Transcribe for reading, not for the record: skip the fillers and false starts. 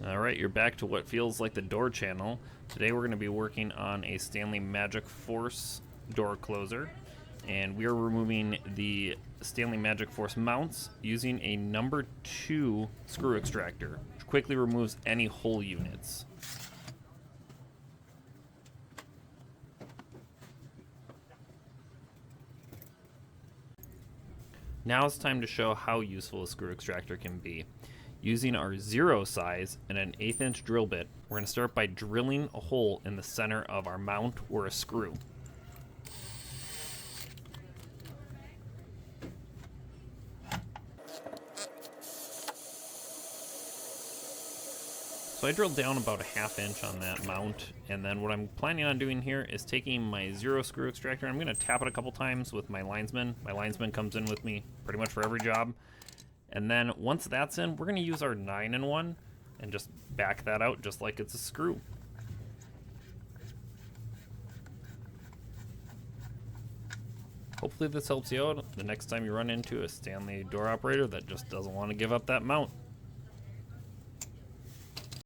Alright, you're back to what feels like the door channel. Today we're going to be working on a Stanley Magic Force door closer. And we are removing the Stanley Magic Force mounts using a number 2 screw extractor, which quickly removes any hole units. Now it's time to show how useful a screw extractor can be. Using our 0 size and an 1/8 inch drill bit, we're going to start by drilling a hole in the center of our mount or a screw. So I drilled down about a 1/2 inch on that mount, and then what I'm planning on doing here is taking my 0 screw extractor. I'm going to tap it a couple times with my linesman. My linesman comes in with me pretty much for every job. And then once that's in, we're going to use our 9-in-1 and just back that out just like it's a screw. Hopefully this helps you out the next time you run into a Stanley door operator that just doesn't want to give up that mount.